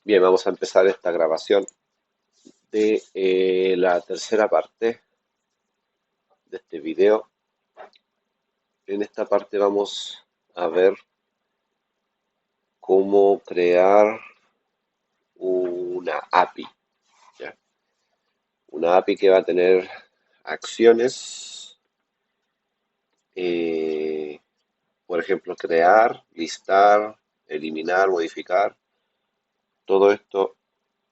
Bien, vamos a empezar esta grabación de la tercera parte de este video. En esta parte vamos a ver cómo crear una API, ¿ya? Una API que va a tener acciones, eh, por ejemplo, crear, listar, eliminar, modificar, todo esto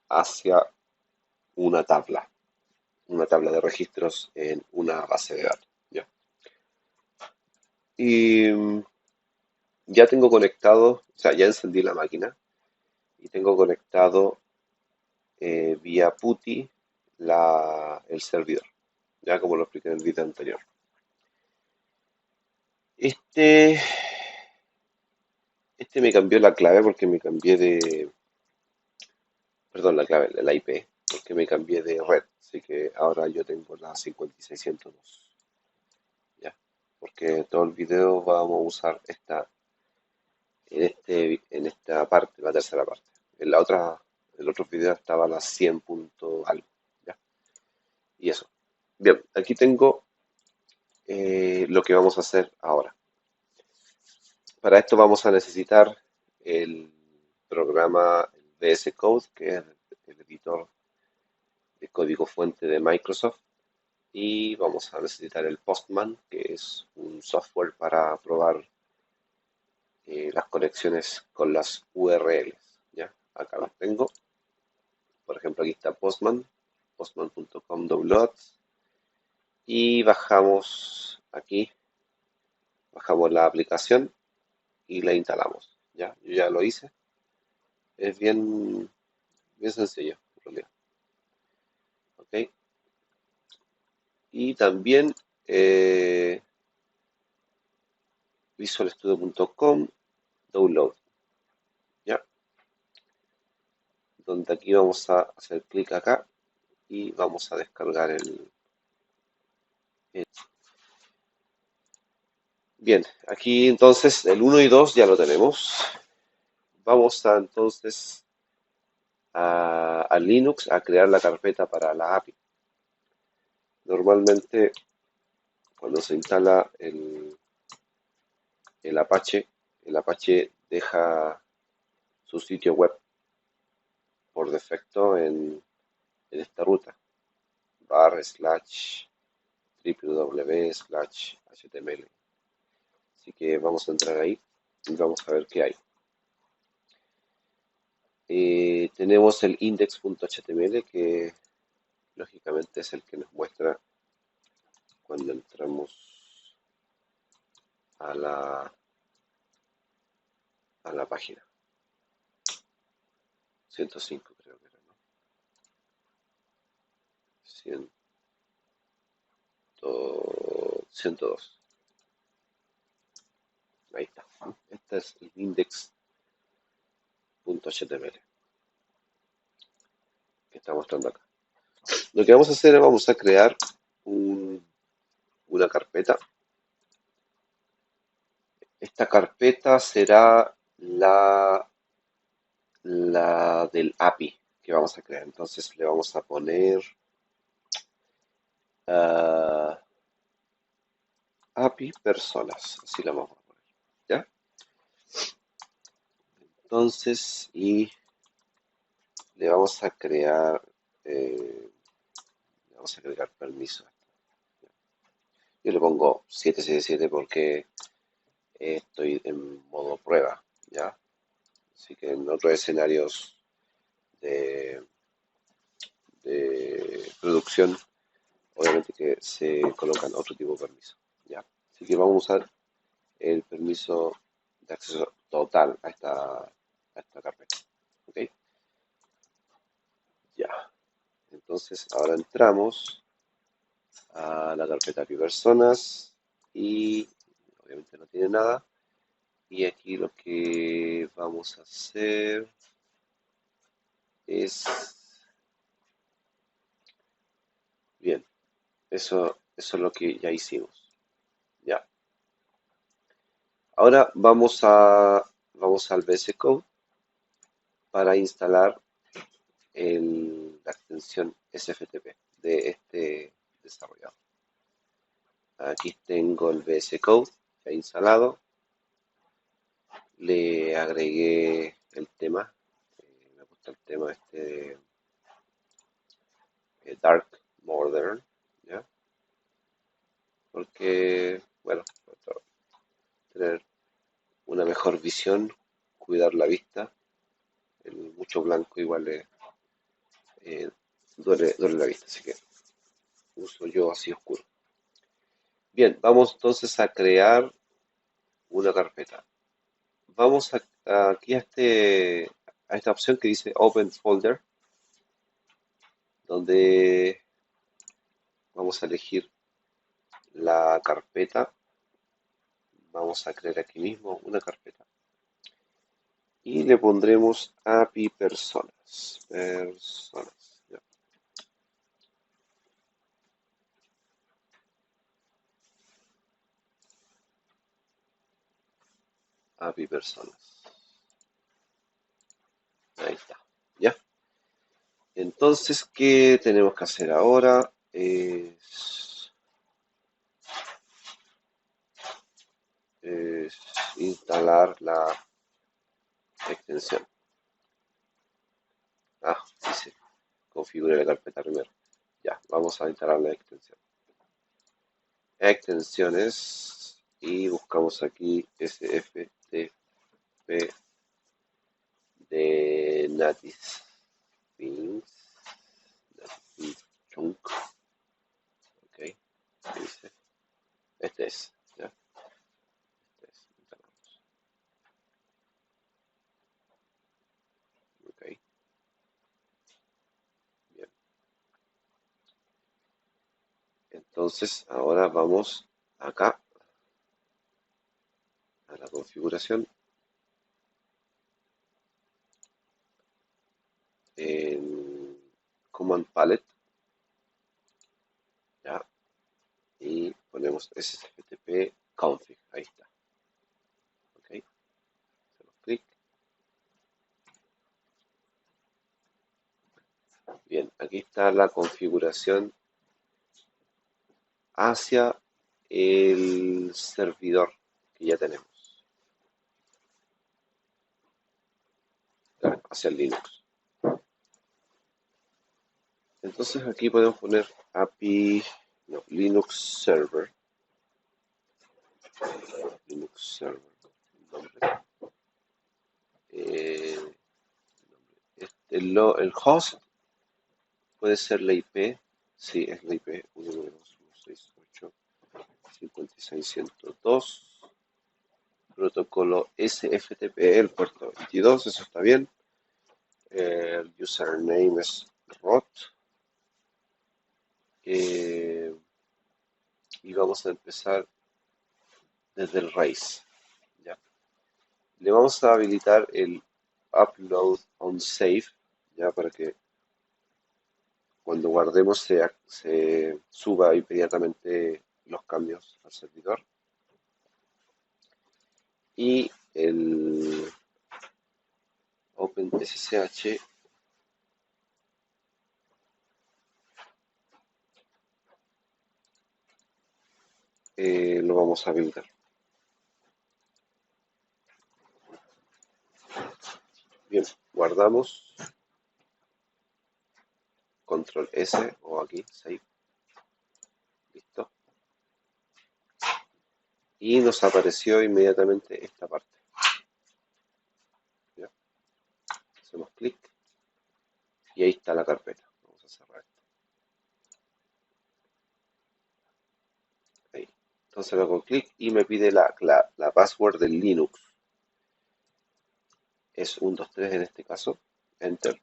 hacia una tabla de registros en una base de datos, ¿ya? Y ya tengo conectado, o sea, ya encendí la máquina y tengo conectado vía PuTTY el servidor, ya como lo expliqué en el video anterior. Este, este me cambió la clave porque me cambié de, perdón, la clave, la IP, porque me cambié de red, así que ahora yo tengo la 5602, ya, porque todo el video vamos a usar en esta parte, la tercera parte. En la otra, en el otro video estaba la 100 punto algo, ya, y eso. Bien, aquí tengo lo que vamos a hacer ahora. Para esto vamos a necesitar el programa VS Code, que es el editor de código fuente de Microsoft, y vamos a necesitar el Postman, que es un software para probar las conexiones con las URLs. ¿Ya? Acá las tengo. Por ejemplo, aquí está Postman, postman.com downloads, y bajamos aquí, bajamos la aplicación y la instalamos. ¿Ya? Yo ya lo hice. Es bien sencillo, en realidad. ¿Ok? Y también visualstudio.com download, ¿ya? Donde aquí vamos a hacer clic acá y vamos a descargar el- Bien, aquí entonces el uno y 2 ya lo tenemos. Vamos a entonces a Linux a crear la carpeta para la API. Normalmente cuando se instala el Apache deja su sitio web por defecto en esta ruta, /www/html. Así que vamos a entrar ahí y vamos a ver qué hay. Tenemos el index.html que lógicamente es el que nos muestra cuando entramos a a la página. 105 creo que era, ¿no? 100, 102. Ahí está. Este es el index.html que está mostrando acá. Lo que vamos a hacer es vamos a crear una carpeta. Esta carpeta será la del API que vamos a crear. Entonces le vamos a poner ah, API personas. Así la vamos a poner. ¿Ya? Entonces, y le vamos a crear, le vamos a agregar permiso. Yo le pongo 777 porque estoy en modo prueba, ¿ya? Así que en otros escenarios de, de producción, obviamente que se colocan otro tipo de permiso, ¿ya? Así que vamos a usar el permiso de acceso total a esta carpeta, ¿ok? Ya. Entonces ahora entramos a la carpeta API personas y obviamente no tiene nada. Y aquí lo que vamos a hacer es, bien, eso es lo que ya hicimos. Ya. Ahora vamos al VS Code para instalar la extensión SFTP de este desarrollador. Aquí tengo el VS Code ya instalado. Le agregué el tema. Me gusta el tema este de Dark Modern, ¿ya? Porque, bueno, para tener una mejor visión, cuidar la vista. El mucho blanco igual eh, duele la vista, así que uso yo así oscuro. Bien, vamos entonces a crear una carpeta. Vamos aquí a esta opción que dice Open Folder, donde vamos a elegir la carpeta. Vamos a crear aquí mismo una carpeta. Y le pondremos API Personas. Personas. Ya. API Personas. Ahí está. ¿Ya? Entonces, ¿qué tenemos que hacer ahora? Es instalar la extensión. Dice, configure la carpeta primero. Ya, vamos a instalar la extensión. Extensiones y buscamos aquí SFTP de Native Beans. Chunk. Ok, dice. Este es, ¿ya? Este es. Instalamos. Ok, bien. Entonces, ahora vamos acá a la configuración en Command Palette, ¿ya? Y ponemos SFTP config, ahí está. Ok, hacemos clic. Bien, aquí está la configuración hacia el servidor que ya tenemos, hacia el Linux. Entonces aquí podemos poner API, no, Linux Server, nombre. Eh, el host puede ser la IP, sí, es la IP 192.168.56.102, protocolo SFTP, el puerto 22, eso está bien. El username es root. Y vamos a empezar desde el raíz. ¿Ya? Le vamos a habilitar el upload on save, ya para que cuando guardemos se suba inmediatamente los cambios al servidor. Y el OpenSSH lo vamos a habilitar. Bien, guardamos, control S o aquí, save, listo. Y nos apareció inmediatamente esta parte. ¿Ya? Hacemos clic y ahí está la carpeta. Vamos a cerrar esto. Ahí. Entonces le hago clic y me pide la password del Linux. Es 123 en este caso. Enter.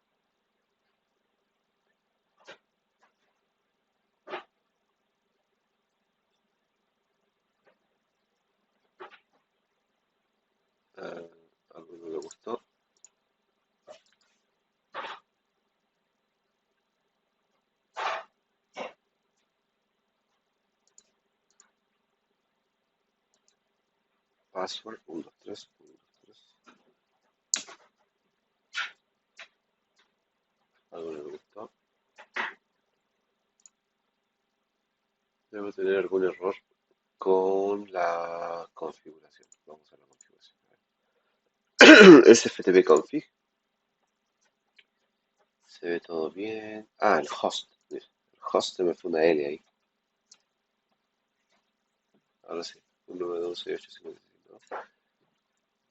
Algo no le gustó. Password 123, 123. Debo tener algún error con la configuración. Vamos a la configuración. SFTP config. Se ve todo bien. Ah, el host. Mira, el host me fue una L ahí. Ahora sí. 192.68.55.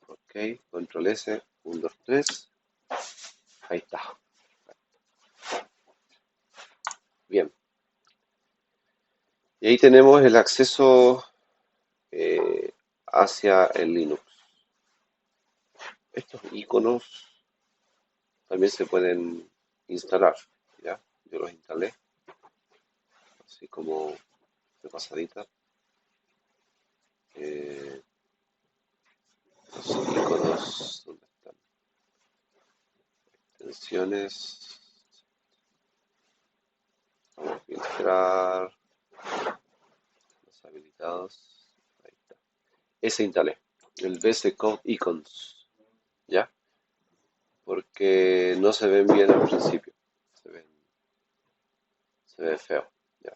Ok, control S. 1, 2, 3. Ahí está. Bien. Y ahí tenemos el acceso hacia el Linux. Estos iconos también se pueden instalar, ¿ya? Yo los instalé, así como de pasadita. Eh, los iconos, ¿dónde están? Extensiones, vamos a filtrar, los habilitados, ahí está. Ese instalé, el VS Code Icons, ¿ya? Porque no se ven bien al principio, se ve feo, ¿ya?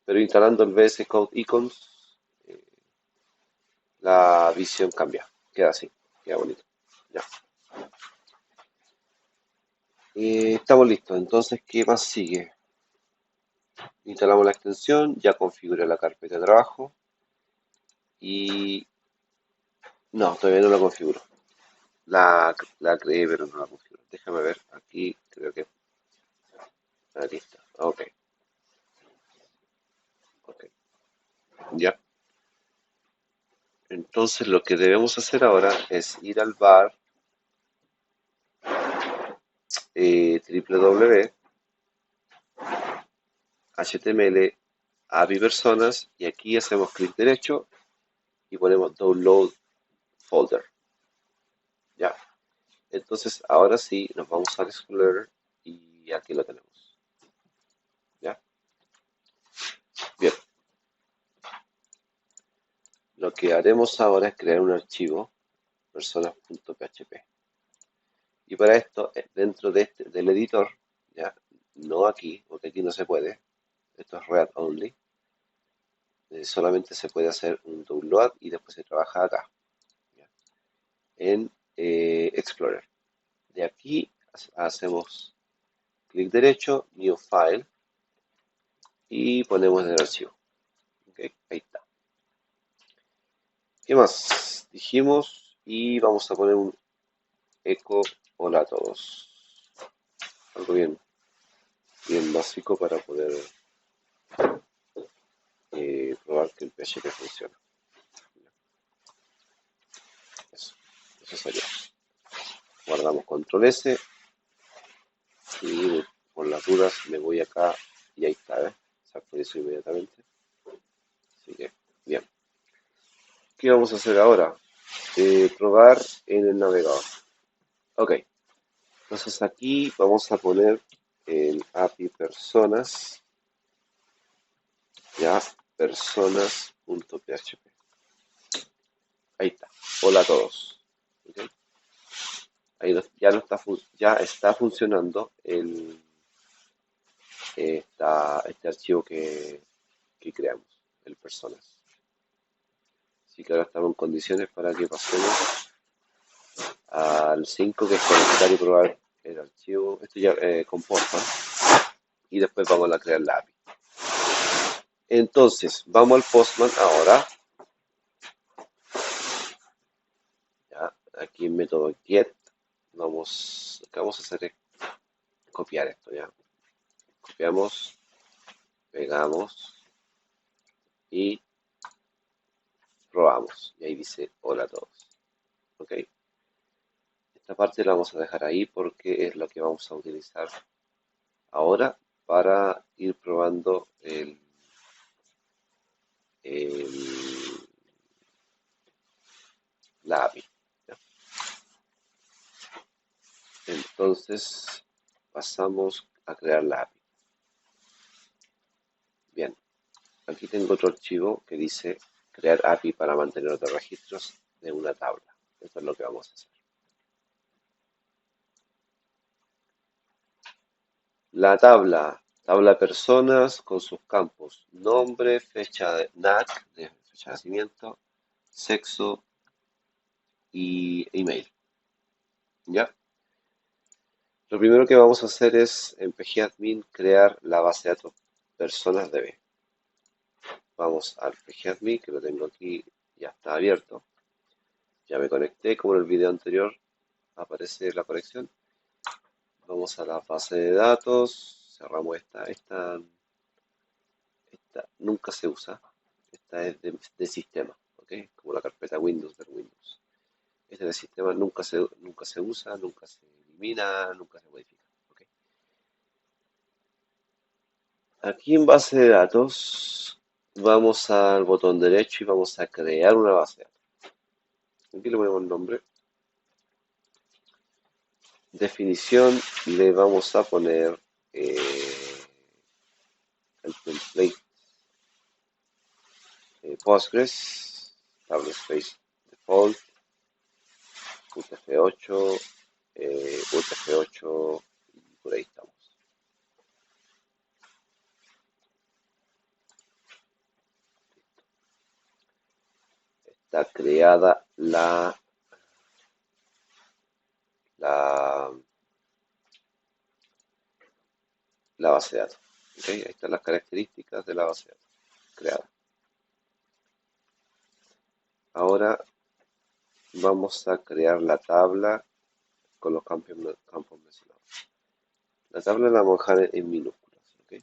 Pero instalando el VS Code Icons, eh, la visión cambia, queda así, queda bonito, ¿ya? Estamos listos, entonces, ¿qué más sigue? Instalamos la extensión, ya configuré la carpeta de trabajo y no, todavía no la configuro. La creé, pero no la configuro. Déjame ver, aquí creo que aquí está. Ok, ok, ya. Entonces lo que debemos hacer ahora es ir al bar www, html, API personas y aquí hacemos clic derecho y ponemos download folder. Ya. Entonces ahora sí nos vamos al Explorer y aquí lo tenemos. ¿Ya? Bien. Lo que haremos ahora es crear un archivo personas.php. Y para esto, dentro de del editor, ¿ya? No aquí, porque aquí no se puede, esto es React Only, solamente se puede hacer un download y después se trabaja acá, ¿ya? En Explorer. De aquí hacemos clic derecho, New File, y ponemos el archivo. ¿Okay? Ahí está. ¿Qué más? Dijimos, y vamos a poner un eco hola a todos. Algo bien básico para poder probar que el PHP funciona. Eso sería. Guardamos control S y por las dudas me voy acá y ahí está, ¿ves? Se actualizó inmediatamente. Así que, bien. ¿Qué vamos a hacer ahora? Probar en el navegador. Ok. Entonces aquí vamos a poner el API personas, ya, personas.php. Ahí está. Hola a todos. ¿Okay? Ahí ya, no está, ya está funcionando este archivo que creamos, el personas. Así que ahora estamos en condiciones para que pasemos al 5, que es conectar y probar el archivo. Esto ya comporta. Y después vamos a crear la API. Entonces, vamos al Postman ahora. Ya, aquí en método get. Lo que vamos a hacer es copiar esto, ¿ya? Copiamos, pegamos y probamos. Y ahí dice hola a todos. ¿Ok? Esta parte la vamos a dejar ahí porque es lo que vamos a utilizar ahora para ir probando el- la API. ¿Ya? Entonces pasamos a crear la API. Bien, aquí tengo otro archivo que dice crear API para mantener los registros de una tabla. Esto es lo que vamos a hacer. La tabla Tabla de personas con sus campos, nombre, fecha de NAC, de fecha de nacimiento, sexo y email. ¿Ya? Lo primero que vamos a hacer es en pgadmin crear la base de datos personas DB. Vamos al pgadmin, que lo tengo aquí, ya está abierto. Ya me conecté, como en el video anterior aparece la conexión. Vamos a la base de datos, cerramos esta nunca se usa, esta es de sistema, ¿ok? Como la carpeta Windows del Windows. Este de sistema nunca se usa, nunca se elimina, nunca se modifica, ¿ok? Aquí en base de datos vamos al botón derecho y vamos a crear una base de datos. Aquí le ponemos el nombre. Definición le vamos a poner el template Postgres, table space default, UTF-8, UTF-8 y por ahí estamos. Está creada la, la base de datos. ¿Okay? Ahí están las características de la base de datos creada. Ahora vamos a crear la tabla con los campos mencionados. La tabla la vamos a dejar en minúsculas. ¿Okay?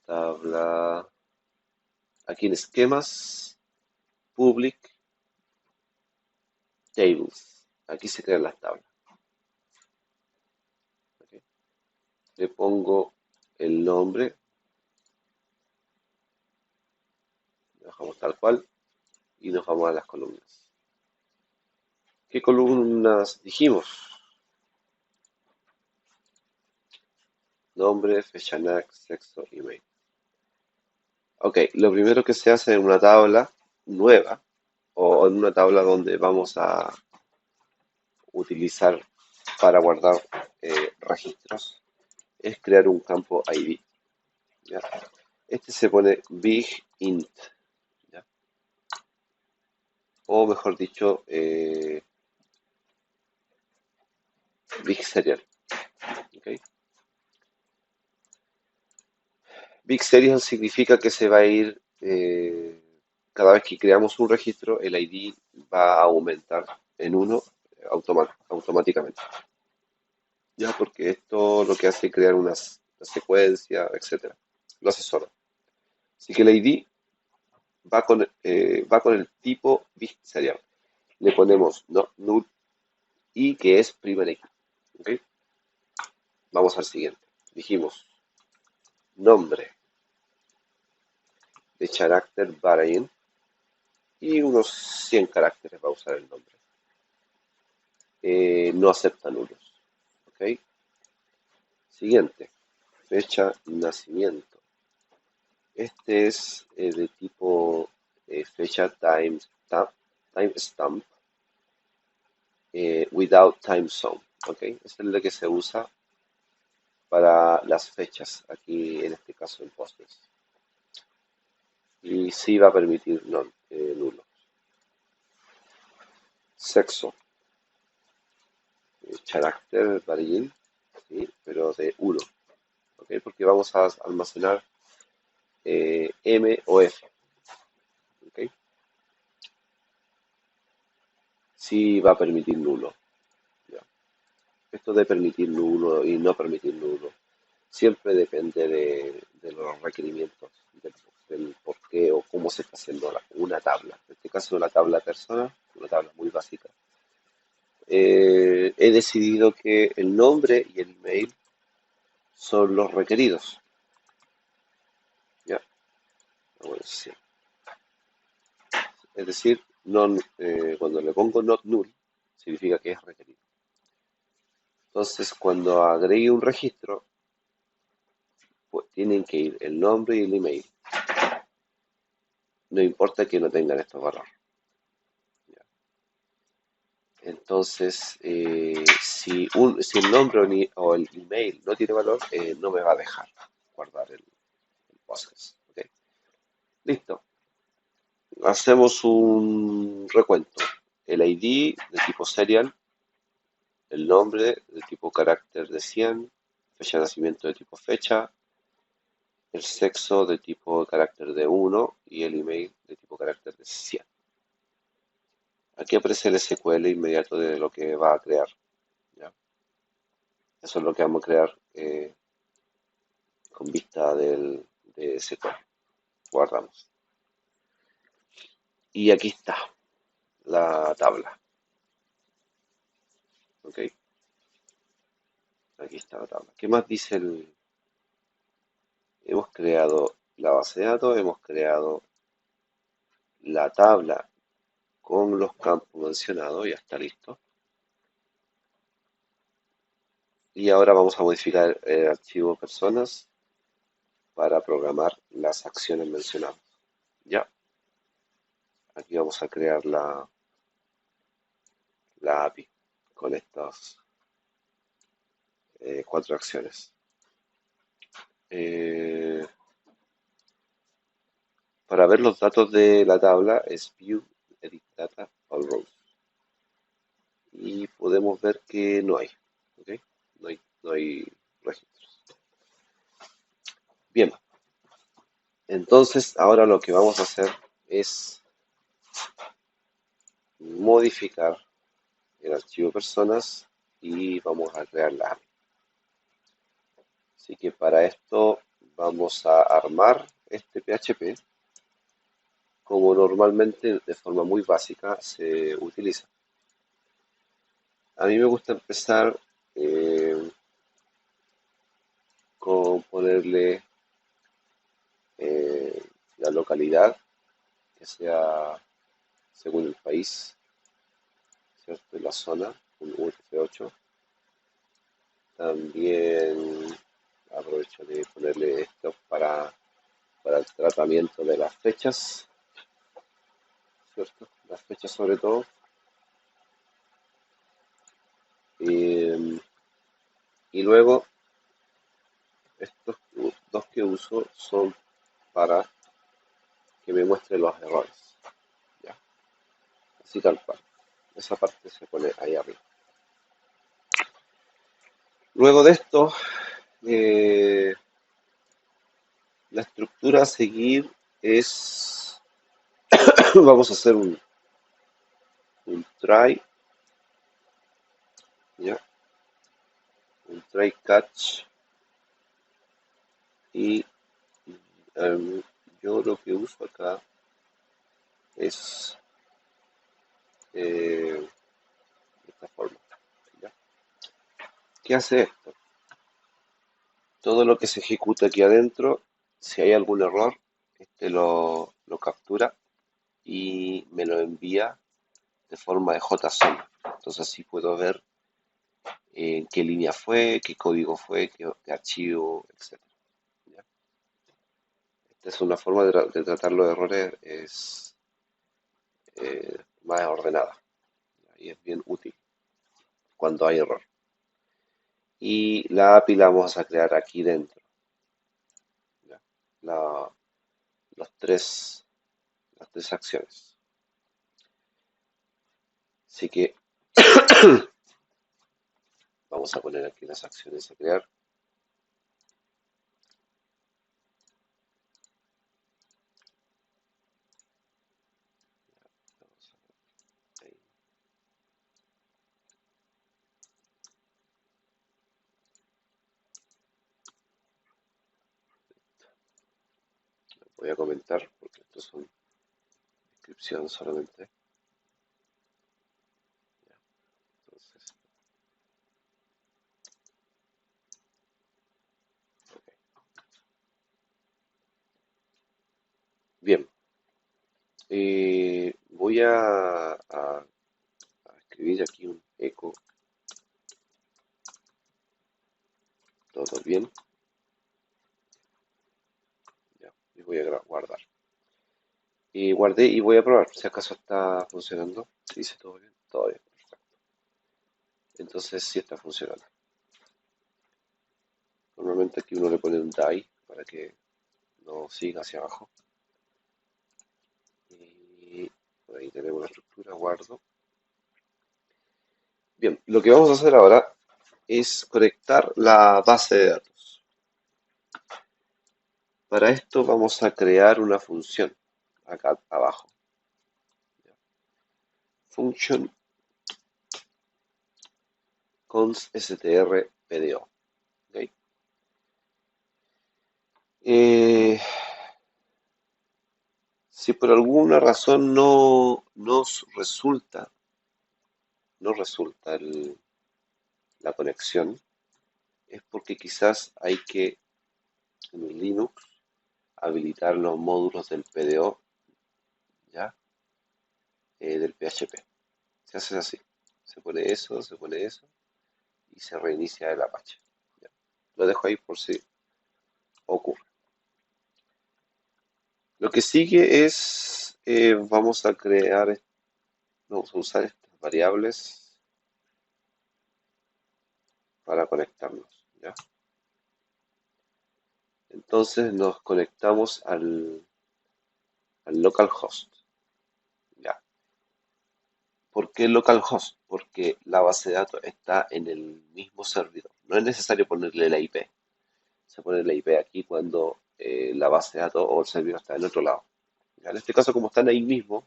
Tabla, aquí en esquemas, public, tables. Aquí se crean las tablas. ¿Okay? Le pongo el nombre, lo dejamos tal cual y nos vamos a las columnas. ¿Qué columnas dijimos? Nombre, fecha NAC, sexo, email. Ok, lo primero que se hace en una tabla nueva o en una tabla donde vamos a utilizar para guardar registros es crear un campo ID. ¿Ya? Este se pone big int, ¿ya? O mejor dicho, big serial. ¿Okay? Big serial significa que se va a ir, cada vez que creamos un registro, el ID va a aumentar en uno automáticamente. Ya, porque esto lo que hace es crear una secuencia, etcétera. Lo hace solo. Así que el ID va con el tipo big serial. Le ponemos no, null y que es primer X. ¿Okay? Vamos al siguiente. Dijimos nombre de carácter variant y unos 100 caracteres va a usar el nombre. No acepta nulos. ¿Okay? Siguiente, fecha nacimiento. Este es de tipo fecha timestamp without time zone. ¿Okay? Este es el que se usa para las fechas, aquí en este caso en Postgres. Y sí va a permitir nulos. Sexo, carácter variant, ¿sí? Pero de 1. ¿Okay? Porque vamos a almacenar M o F. ¿Okay? Sí va a permitir nulo. ¿Ya? Esto de permitir nulo y no permitir nulo siempre depende de los requerimientos, del por qué o cómo se está haciendo una tabla. En este caso, la tabla de personas, una tabla muy básica. He decidido que el nombre y el email son los requeridos. ¿Ya? Bueno, sí. Es decir, cuando le pongo not null, significa que es requerido. Entonces, cuando agregue un registro, pues tienen que ir el nombre y el email. No importa que no tengan estos valores. Entonces, si el nombre o el email no tiene valor, no me va a dejar guardar el Postgres. ¿Ok? Listo. Hacemos un recuento. El ID de tipo serial, el nombre de tipo carácter de 100, fecha de nacimiento de tipo fecha, el sexo de tipo carácter de 1 y el email de tipo carácter de 100. Aquí aparece el SQL inmediato de lo que va a crear. ¿Ya? Eso es lo que vamos a crear con vista de SQL. Guardamos. Y aquí está la tabla. ¿Ok? Aquí está la tabla. ¿Qué más dice el...? Hemos creado la base de datos, hemos creado la tabla con los campos mencionados, ya está listo. Y ahora vamos a modificar el archivo personas para programar las acciones mencionadas. Ya, aquí vamos a crear la API con estas 4 acciones. Eh, para ver los datos de la tabla es View, Edit Data, All Rows. Y podemos ver que no hay, ¿ok? No hay registros. Bien, entonces ahora lo que vamos a hacer es modificar el archivo personas y vamos a crear la API. Así que para esto vamos a armar este PHP como normalmente de forma muy básica se utiliza. A mí me gusta empezar con ponerle la localidad, que sea según el país, ¿cierto? La zona, un UTF-8. También aprovecho de ponerle esto para el tratamiento de las fechas, ¿cierto? Las fechas sobre todo. Y luego estos dos que uso son para que me muestre los errores. ¿Ya? Así tal cual. Esa parte se pone ahí arriba. Luego de esto, eh, la estructura a seguir es, vamos a hacer un try, ¿ya? Un try catch y um, yo lo que uso acá es de esta forma. ¿Ya? ¿Qué hace esto? Todo lo que se ejecuta aquí adentro, si hay algún error, este lo captura y me lo envía de forma de JSON. Entonces así puedo ver en qué línea fue, qué código fue, qué archivo, etc. ¿Ya? Esta es una forma de tratar los errores es más ordenada, ¿ya? Y es bien útil cuando hay error. Y la API la vamos a crear aquí dentro. ¿Ya? La- los tres, las tres acciones. Así que vamos a poner aquí las acciones a crear. Ahí. Voy a comentar porque esto son descripciones solamente. Ya, entonces, ok. Bien, voy a escribir aquí un eco, todo bien, ya, y voy a guardar. Y guardé y voy a probar si acaso está funcionando. Si dice todo bien, todo bien. Entonces sí está funcionando. Normalmente aquí uno le pone un die para que no siga hacia abajo. Y por ahí tenemos la estructura, guardo. Bien, lo que vamos a hacer ahora es conectar la base de datos. Para esto vamos a crear una función acá abajo. Function const str pdo. ¿Okay? Si por alguna razón no nos resulta, no resulta la conexión, es porque quizás hay que en el Linux habilitar los módulos del PDO, ¿ya? Del PHP. Se hace así. Se pone eso y se reinicia el Apache. ¿Ya? Lo dejo ahí por si ocurre. Lo que sigue es, vamos a crear, vamos a usar estas variables para conectarnos, ¿ya? Entonces nos conectamos al localhost, ¿ya? ¿Por qué localhost? Porque la base de datos está en el mismo servidor. No es necesario ponerle la IP. Se pone la IP aquí cuando la base de datos o el servidor está en otro lado. ¿Ya? En este caso, como están ahí mismo,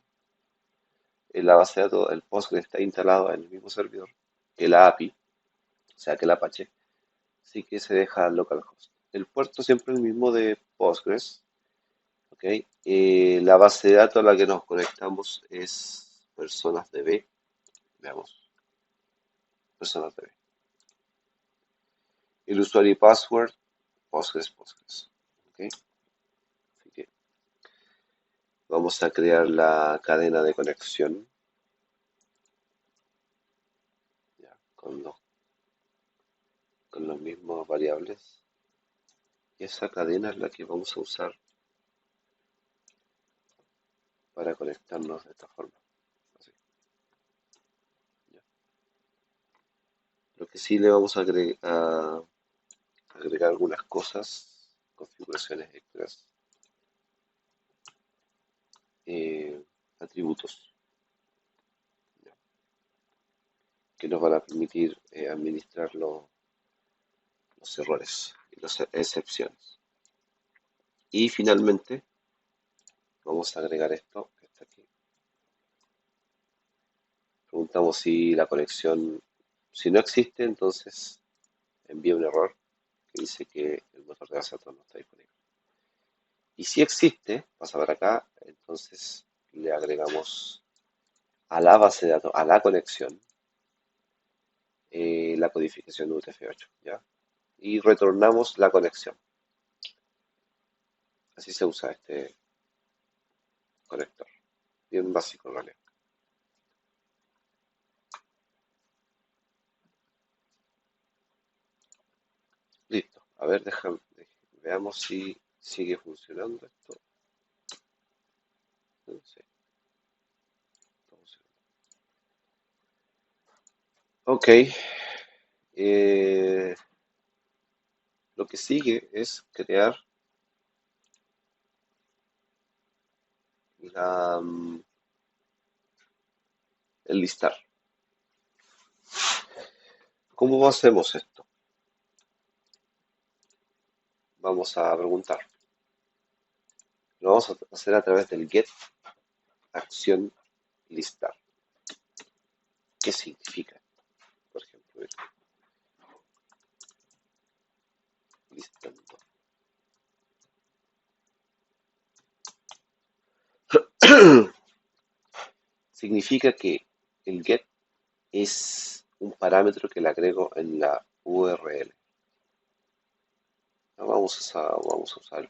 la base de datos, el Postgres está instalado en el mismo servidor que la API, o sea que el Apache, sí que se deja localhost. El puerto siempre es el mismo de Postgres, ¿ok? La base de datos a la que nos conectamos es personasDB, veamos, personasDB. El usuario y password, Postgres. ¿Ok? Así que vamos a crear la cadena de conexión, ya, con los mismos variables. Y esa cadena es la que vamos a usar para conectarnos de esta forma. Así, ya. Lo que sí le vamos a agregar algunas cosas, configuraciones extras, eh, atributos, ya, que nos van a permitir administrar los errores y las excepciones. Y finalmente vamos a agregar esto que está aquí. Preguntamos si la conexión, si no existe, entonces envía un error que dice que el motor de base de datos no está disponible. Y si existe, pasa por acá, entonces le agregamos a la base de datos, a la conexión, la codificación UTF-8, ¿ya? Y retornamos la conexión. Así se usa este conector. Bien básico en realidad. Listo. A ver, veamos si sigue funcionando esto. Sí, está funcionando. Ok. eh, lo que sigue es crear la, el listar. ¿Cómo hacemos esto? Vamos a preguntar. Lo vamos a hacer a través del get acción listar. ¿Qué significa? Por ejemplo, listando. Significa que el get es un parámetro que le agrego en la URL. Vamos a usar el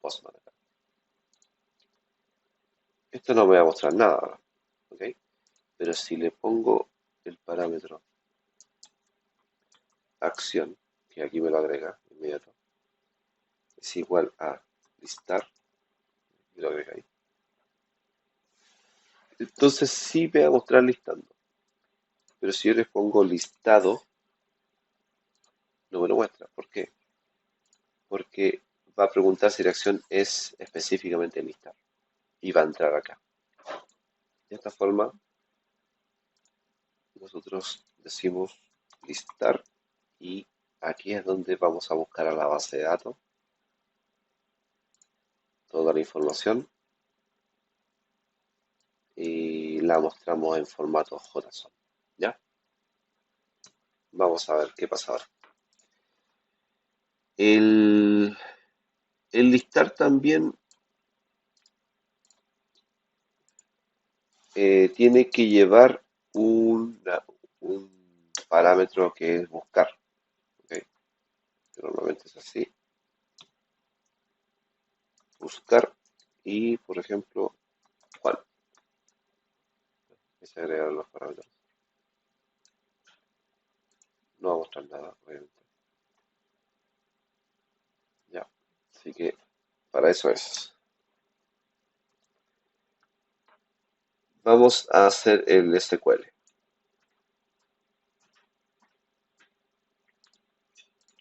Postman acá. Esto no me va a mostrar nada, ¿ok? Pero si le pongo el parámetro acción, que aquí me lo agrega inmediato, es igual a listar, y lo agrega ahí. Entonces sí me va a mostrar listando, pero si yo les pongo listado, no me lo muestra. ¿Por qué? Porque va a preguntar si la acción es específicamente listar y va a entrar acá. De esta forma, nosotros decimos listar y aquí es donde vamos a buscar a la base de datos toda la información y la mostramos en formato JSON. ¿Ya? Vamos a ver qué pasa ahora. El, el listar también tiene que llevar un parámetro que es buscar. ¿Ok? Normalmente es así. Buscar y, por ejemplo, Juan. Se agregar los parámetros. No va a mostrar nada, obviamente. Ya. Así que para eso es. Vamos a hacer el SQL.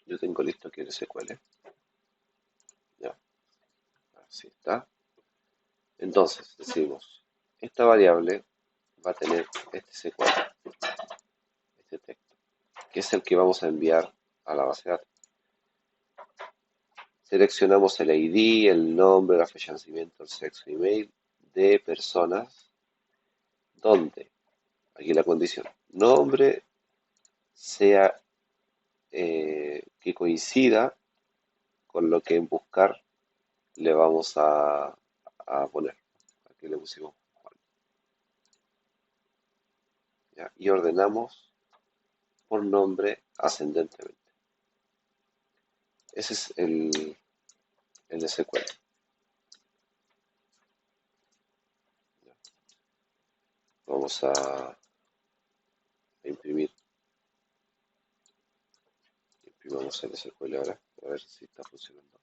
Yo tengo listo aquí el SQL. Ya. Así está. Entonces, decimos, esta variable va a tener este SQL, este texto, que es el que vamos a enviar a la base de datos. Seleccionamos el ID, el nombre, la fecha de nacimiento, el sexo, email de personas donde, aquí la condición, nombre sea que coincida con lo que en buscar le vamos a poner. Aquí le pusimos Juan. ¿Ya? Y ordenamos por nombre ascendentemente. Ese es el SQL. Vamos a imprimir. Imprimamos el SQL ahora, a ver si está funcionando.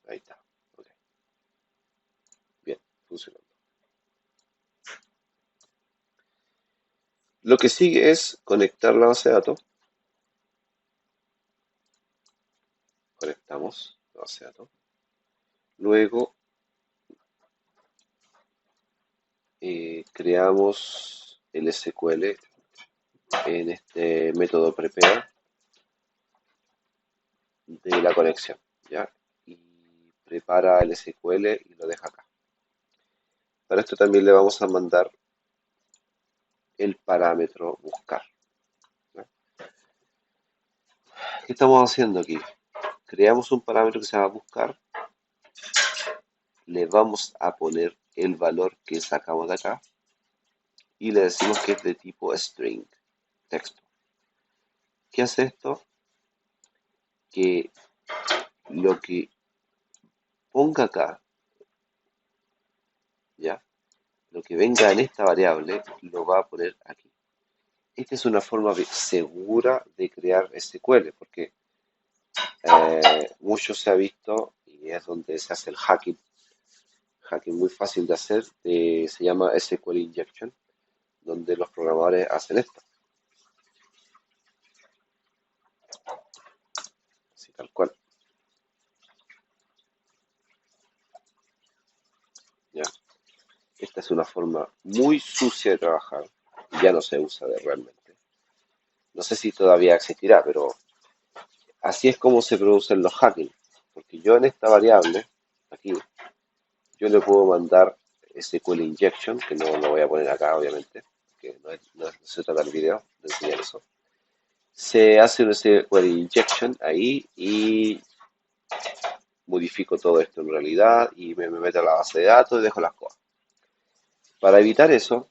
Ahí está. Okay. Bien, funcionando. Lo que sigue es conectar la base de datos. Conectamos la base de datos. Luego creamos el SQL en este método prepare de la conexión, ¿ya? Y prepara el SQL y lo deja acá. Para esto también le vamos a mandar el parámetro buscar, ¿ya? ¿Qué estamos haciendo aquí? Creamos un parámetro que se llama buscar, le vamos a poner el valor que sacamos de acá y le decimos que es de tipo string, texto. ¿Qué hace esto? Que lo que ponga acá, ¿ya? Lo que venga en esta variable lo va a poner aquí. Esta es una forma segura de crear SQL porque mucho se ha visto y es donde se hace el hacking muy fácil de hacer, se llama SQL injection, donde los programadores hacen esto, así tal cual, ¿ya? Esta es una forma muy sucia de trabajar, ya no se usa realmente. No sé si todavía existirá, pero así es como se producen los hacking, porque yo en esta variable, aquí, yo le puedo mandar SQL injection, que no lo voy a poner acá obviamente, que no se trata del video de enseñar eso. Se hace un SQL injection ahí y modifico todo esto en realidad y me meto a la base de datos y dejo las cosas. Para evitar eso,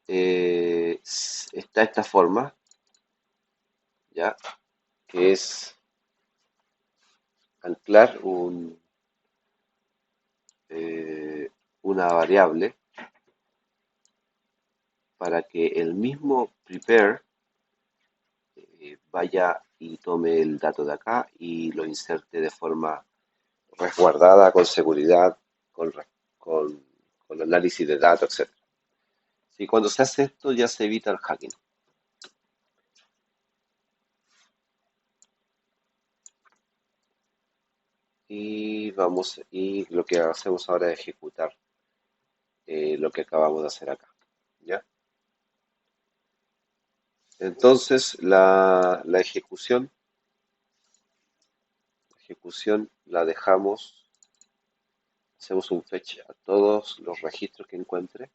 está esta forma, ¿ya? Que es anclar una variable para que el mismo prepare vaya y tome el dato de acá y lo inserte de forma resguardada, con seguridad, con, con, con análisis de datos, etcétera. Y cuando se hace esto ya se evita el hacking. Y lo que hacemos ahora es ejecutar lo que acabamos de hacer acá. ¿Ya? Entonces la ejecución la dejamos, hacemos un fetch a todos los registros que encuentre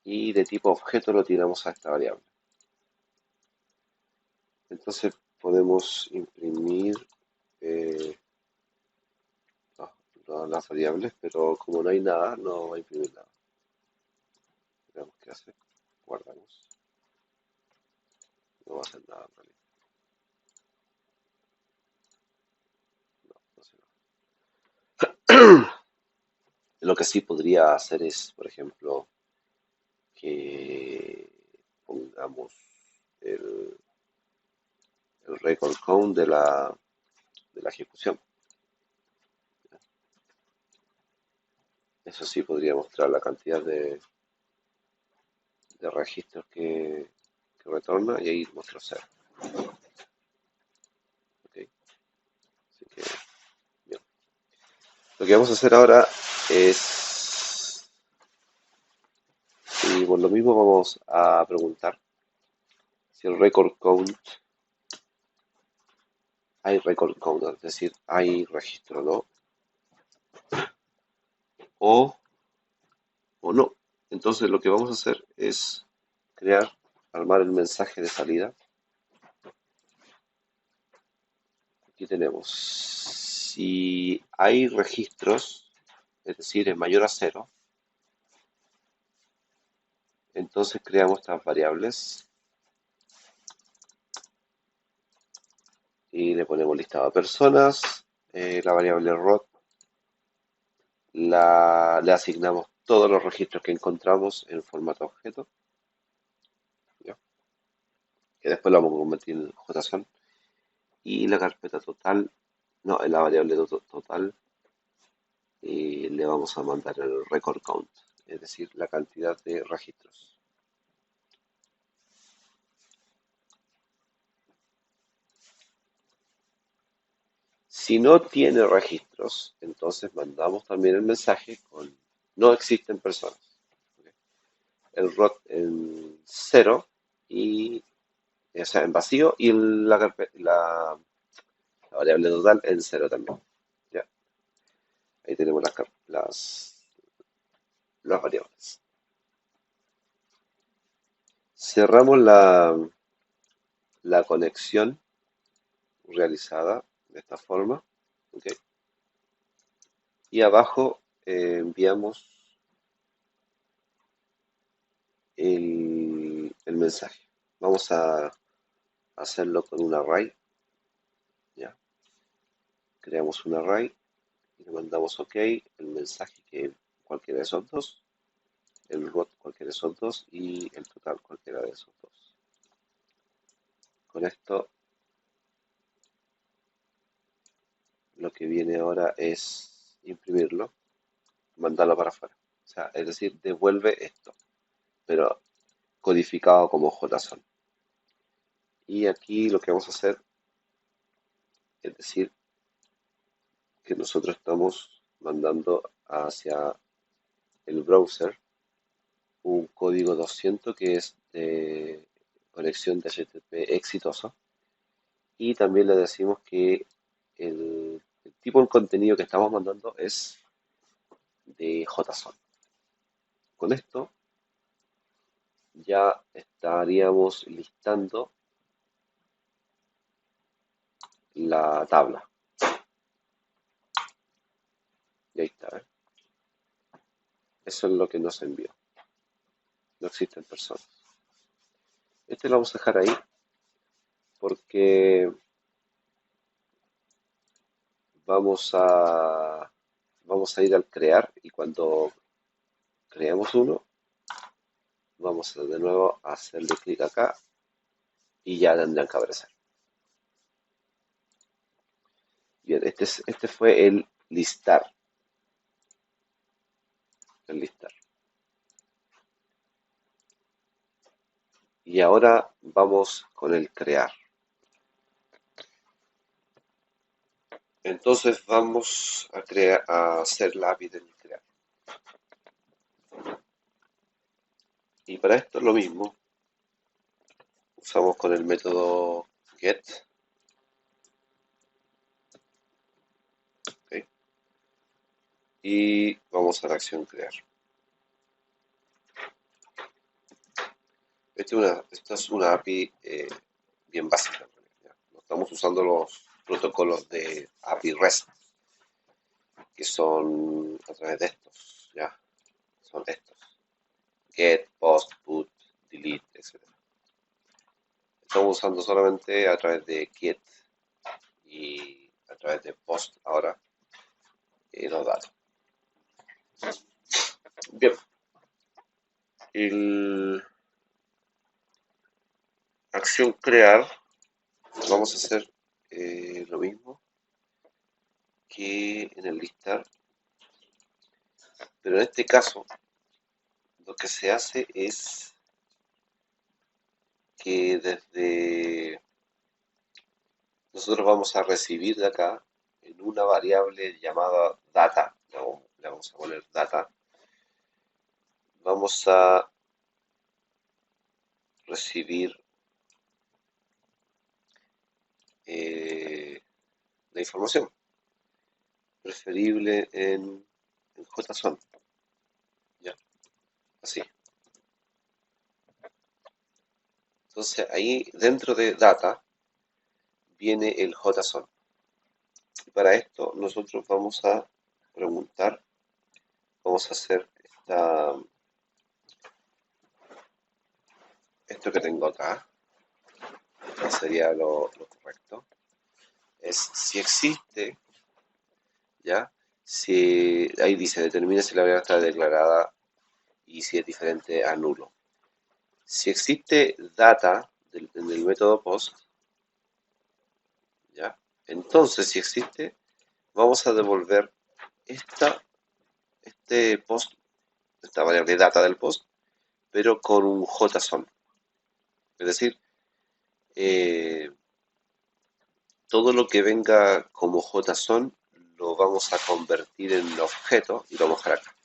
y de tipo objeto lo tiramos a esta variable. Entonces podemos imprimir eh, las variables, pero como no hay nada, no va a imprimir nada. Veamos qué hace. Guardamos. No va a hacer nada en realidad. No, no hace nada. Lo que sí podría hacer es, por ejemplo, que pongamos el, el record count de la ejecución. Eso sí podría mostrar la cantidad de registros que retorna y ahí muestra 0. ¿Ok? Así que, bien. Lo que vamos a hacer ahora es, y por lo mismo vamos a preguntar si el record count, hay record count, es decir, hay registro, ¿no? O, o no. Entonces lo que vamos a hacer es armar el mensaje de salida. Aquí tenemos, si hay registros, es decir, es mayor a 0, entonces creamos estas variables y le ponemos listado de personas, la variable root, le asignamos todos los registros que encontramos en formato objeto, ¿ya? Que después lo vamos a convertir en JSON, y la carpeta total, no, en la variable total, y le vamos a mandar el record count, es decir, la cantidad de registros. Si no tiene registros, entonces mandamos también el mensaje con no existen personas. ¿Ok? El root en 0 y, o sea, en vacío y la variable total en 0 también. ¿Ya? Ahí tenemos las variables. Cerramos la conexión realizada de esta forma. ¿Ok? Y abajo enviamos el mensaje. Vamos a hacerlo con un array. ¿Ya? Creamos un array y le mandamos OK, el mensaje que cualquiera de esos dos, el root cualquiera de esos dos y el total cualquiera de esos dos. Con esto lo que viene ahora es imprimirlo, mandarlo para afuera. O sea, es decir, devuelve esto, pero codificado como JSON. Y aquí lo que vamos a hacer es decir que nosotros estamos mandando hacia el browser un código 200 que es de conexión de HTTP exitoso. Y también le decimos que el tipo de contenido que estamos mandando es de JSON. Con esto ya estaríamos listando la tabla. Y ahí está, ¿eh? Eso es lo que nos envió. No existen personas. Este lo vamos a dejar ahí porque vamos a, vamos a ir al crear y cuando creamos uno, vamos a de nuevo a hacerle clic acá y ya tendrán que aparecer. Bien, este fue el listar. enlistar. Y ahora vamos con el crear. Entonces vamos a crear, a hacer la API del crear. Y para esto es lo mismo. Usamos con el método get. ¿Okay? Y vamos a la acción crear. Esta es una API bien básica. ¿Ya? No estamos usando los protocolos de API REST, que son a través de estos. ¿Ya? Son estos. Get, post, put, delete, etc. Estamos usando solamente a través de get y a través de post ahora los datos. Bien, el acción crear, vamos a hacer lo mismo que en el listar, pero en este caso lo que se hace es que desde nosotros vamos a recibir de acá en una variable llamada data, le vamos a poner data, vamos a recibir la información preferible en JSON, ya, así. Entonces ahí dentro de data viene el JSON. Y para esto nosotros vamos a preguntar, vamos a hacer esto que tengo acá, que sería lo correcto, es si existe, ¿ya? Si ahí dice, determina si la variable está declarada y si es diferente a nulo. Si existe data en el método post, ¿ya? Entonces, si existe, vamos a devolver este post, esta variable data del post, pero con un JSON. Es decir, todo lo que venga como JSON lo vamos a convertir en objeto y lo vamos a dejar acá,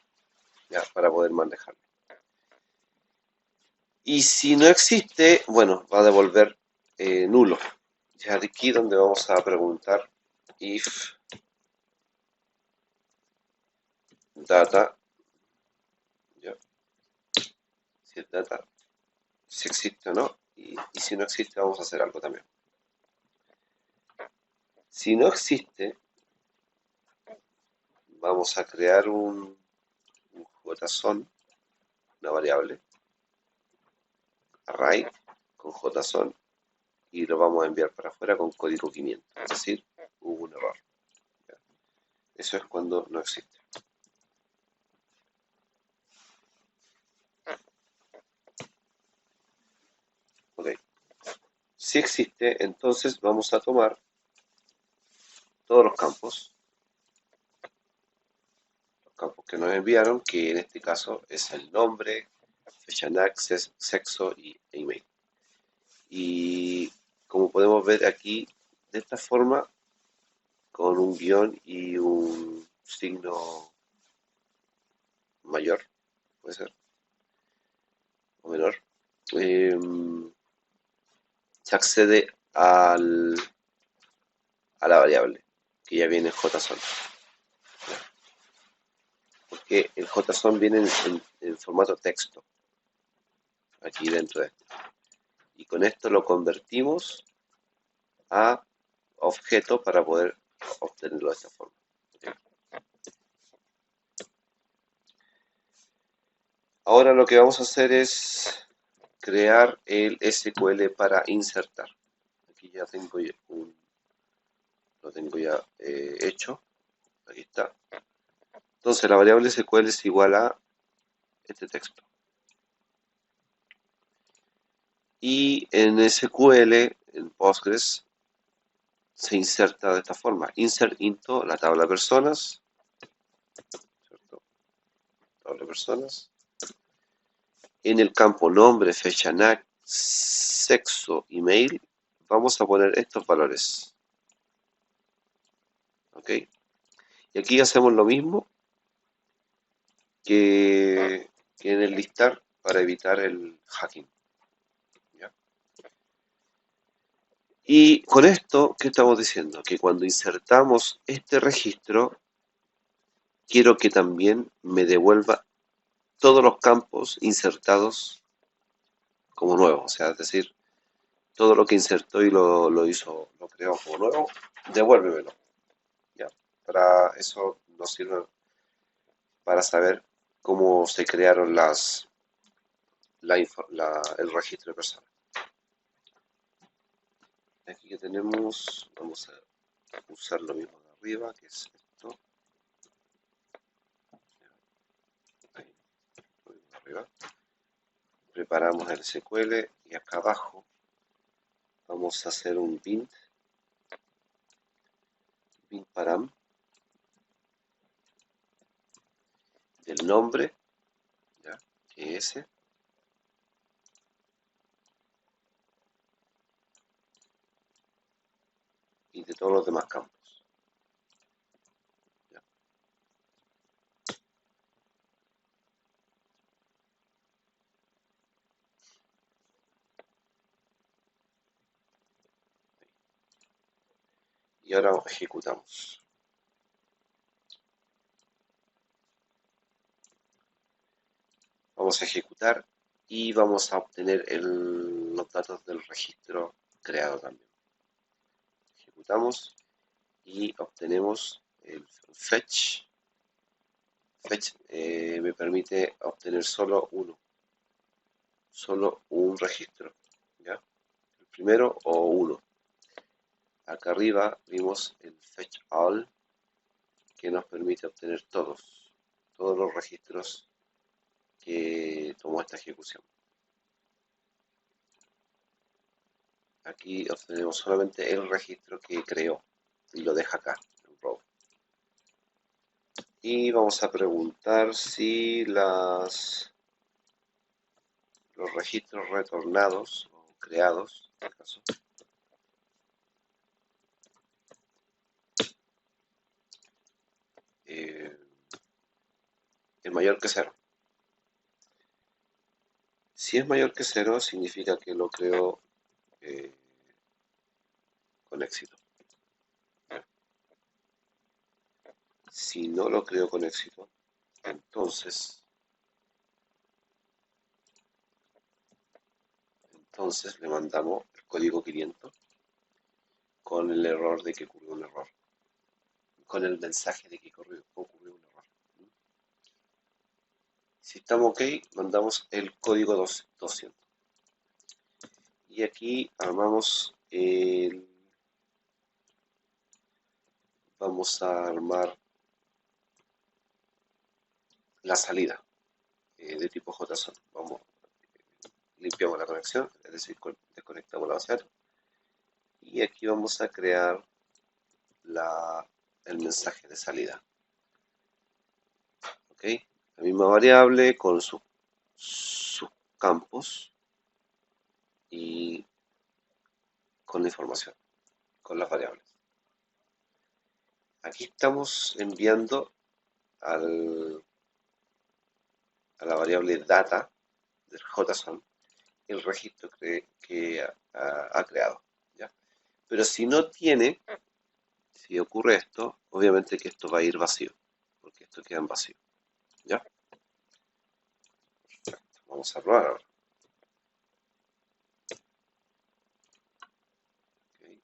¿ya? Para poder manejarlo. Y si no existe, bueno, va a devolver nulo. Ya de aquí donde vamos a preguntar if data, ¿ya? Si es data, si existe o no, y si no existe vamos a hacer algo también. Si no existe, vamos a crear un JSON, una variable, array con JSON, y lo vamos a enviar para afuera con código 500, es decir, hubo un error. ¿Ya? Eso es cuando no existe. Ok. Si existe, entonces vamos a tomar todos los campos que nos enviaron, que en este caso es el nombre, fecha de acceso, sexo y email. Y como podemos ver aquí, de esta forma, con un guión y un signo mayor, puede ser, o menor, se accede a la variable, que ya viene JSON. Porque el JSON viene en formato texto, aquí dentro de esto. Y con esto lo convertimos a objeto para poder obtenerlo de esta forma. Ahora lo que vamos a hacer es crear el SQL para insertar. Aquí ya tengo lo tengo ya hecho. Aquí está. Entonces la variable SQL es igual a este texto. Y en SQL, en Postgres, se inserta de esta forma. Insert into la tabla de personas, ¿cierto? doble personas. En el campo nombre, fecha, NAC, sexo, email, vamos a poner estos valores. ¿Ok? Y aquí hacemos lo mismo que en el listar para evitar el hacking. ¿Ya? Y con esto, ¿qué estamos diciendo? Que cuando insertamos este registro, quiero que también me devuelva todos los campos insertados como nuevos. O sea, es decir, todo lo que insertó y lo hizo, lo creó como nuevo, devuélvemelo. ¿Ya? Para eso nos sirve para saber cómo se crearon el registro de personas. Aquí que tenemos, vamos a usar lo mismo de arriba, que es esto. Ahí, lo mismo de arriba. Preparamos el SQL y acá abajo vamos a hacer un bin param del nombre, ¿ya? Que es ese, y de todos los demás campos. ¿Ya? Y ahora ejecutamos. Vamos a ejecutar y vamos a obtener los datos del registro creado también. Ejecutamos y obtenemos el fetch. Fetch me permite obtener solo un registro, ¿ya? El primero o uno. Acá arriba vimos el fetch all, que nos permite obtener todos los registros que tomó esta ejecución. Aquí obtenemos solamente el registro que creó y lo deja acá, en row. Y vamos a preguntar si los registros retornados o creados, en este caso, es mayor que 0. Si es mayor que 0, significa que lo creó eh, con éxito. Si no lo creó con éxito, entonces le mandamos el código 500 con el error de que ocurrió un error, con el mensaje de que ocurrió un error. Si estamos ok, mandamos el código 200. Y aquí armamos vamos a armar la salida de tipo JSON. Limpiamos la conexión, es decir, desconectamos la base de datos. Y aquí vamos a crear el mensaje de salida. ¿Ok? La misma variable con sus campos y con la información, con las variables. Aquí estamos enviando a la variable data del JSON el registro que ha creado. ¿Ya? Pero si no tiene, si ocurre esto, obviamente que esto va a ir vacío, porque esto queda en vacío. ¿Ya? Perfecto. Vamos a probar ahora. Okay.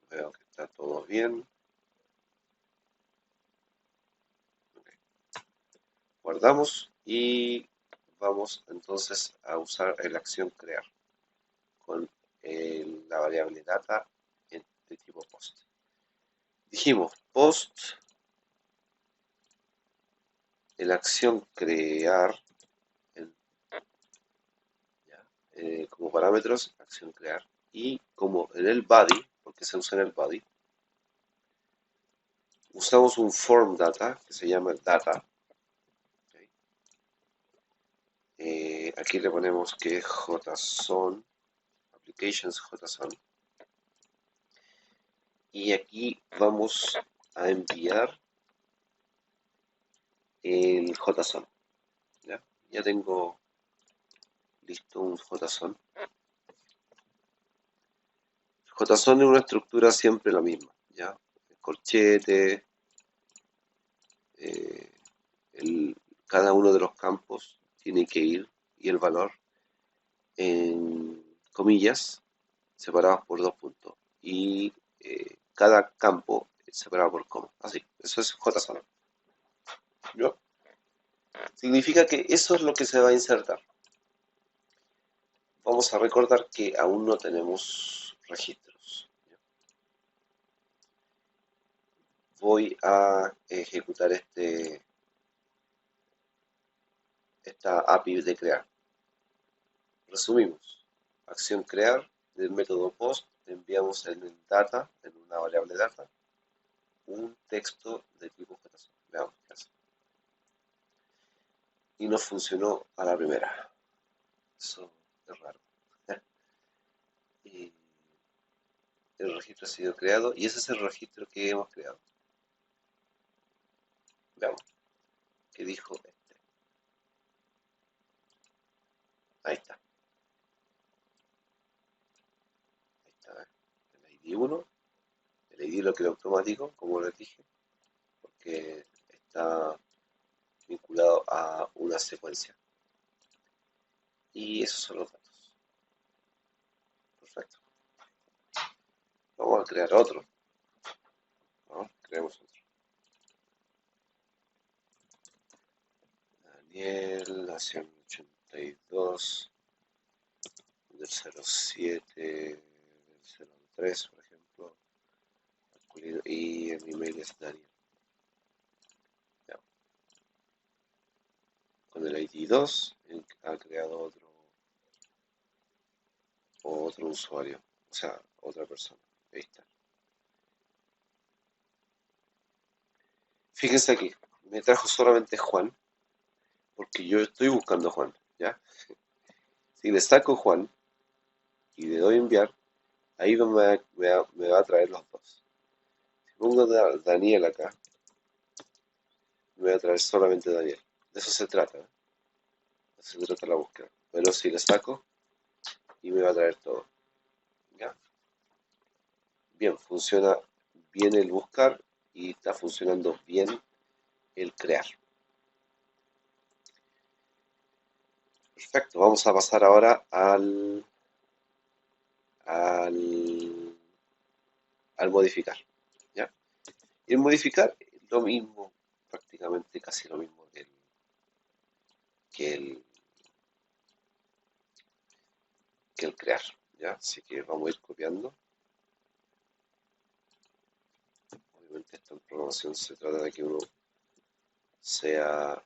Veo que está todo bien. Okay. Guardamos y vamos entonces a usar la acción crear con la variable data de tipo post. Dijimos post, la acción crear, como parámetros, acción crear, y como en el body, porque se usa en el body, usamos un form data que se llama data. ¿Okay? Aquí le ponemos que es JSON, applications JSON. Y aquí vamos a enviar el JSON. Ya tengo listo un JSON. JSON es una estructura siempre la misma, ¿ya? El corchete, eh, cada uno de los campos tiene que ir y el valor en comillas separados por dos puntos y cada campo separado por coma. Así, eso es JSON. ¿No? Significa que eso es lo que se va a insertar. Vamos a recordar que aún no tenemos registros. Voy a ejecutar esta API de crear. Resumimos. Acción crear del método post, enviamos en el data, en una variable data, un texto de tipo JSON. Veamos qué hace. Y nos funcionó a la primera. Eso es raro. Y el registro ha sido creado y ese es el registro que hemos creado. Veamos qué dijo este. Ahí está. Ahí está. El ID 1. El ID lo creo automático, como les dije, porque está vinculado a una secuencia. Y esos son los datos. Perfecto. Vamos a crear otro. ¿No? Creemos otro. Daniel, nació en 82, del 07, del 03, por ejemplo. Y el email es Daniel. Ya. Con el ID 2 ha creado otro usuario, o sea, otra persona. Ahí está. Fíjense aquí, me trajo solamente Juan, porque yo estoy buscando a Juan, ¿ya? Si le saco Juan y le doy enviar, ahí me va a traer los dos. Si pongo Daniel acá, me va a traer solamente Daniel. De eso se trata, ¿eh? De eso se trata la búsqueda. Pero si le saco, y me va a traer todo, ¿ya? Bien, funciona bien el buscar y está funcionando bien el crear. Perfecto, vamos a pasar ahora al, al modificar, ¿ya? Y el modificar es lo mismo, prácticamente casi lo mismo que el, que el crear, ¿ya? Así que vamos a ir copiando. Obviamente esta programación se trata de que uno sea,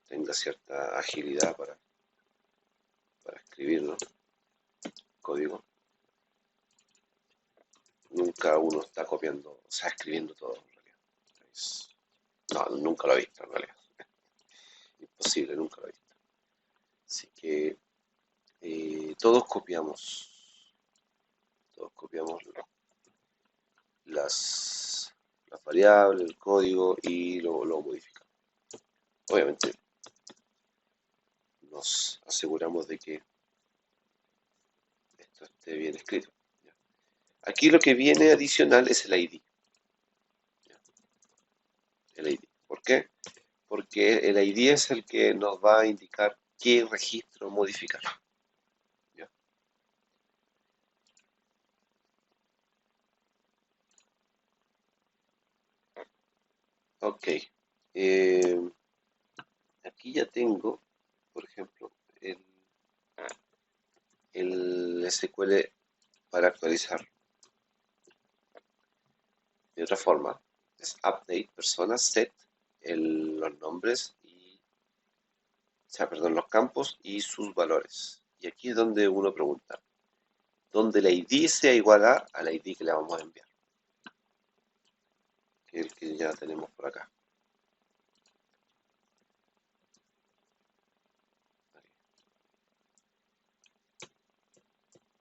tenga cierta agilidad para escribirlo, código. Nunca uno está copiando, o sea, escribiendo todo en realidad. No, nunca lo he visto en realidad. Imposible, nunca lo he visto. Así que todos copiamos las variables, el código y lo modificamos. Obviamente nos aseguramos de que esto esté bien escrito. Aquí lo que viene adicional es el ID. El ID. ¿Por qué? Porque el ID es el que nos va a indicar qué registro modificar. ¿Ya? Ok. Eh, aquí ya tengo, por ejemplo, el SQL para actualizar. De otra forma, es update persona set los nombres y, o sea, perdón, los campos y sus valores. Y aquí es donde uno pregunta, donde la ID sea igual a la ID que le vamos a enviar. que el que ya tenemos por acá.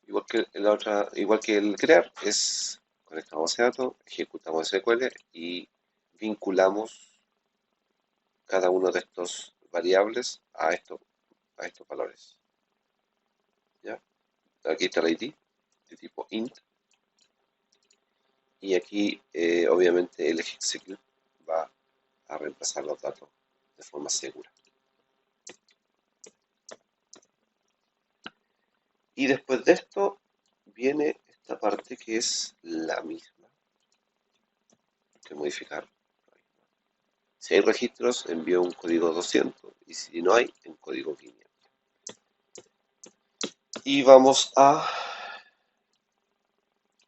Igual que el crear, es conectamos ese dato, ejecutamos SQL y vinculamos cada uno de estos variables a estos valores. ¿Ya? Aquí está el ID de tipo int y aquí obviamente el execute va a reemplazar los datos de forma segura. Y después de esto viene esta parte que es la misma que modificar. Si hay registros, envío un código 200 y si no hay, en código 500. Y vamos a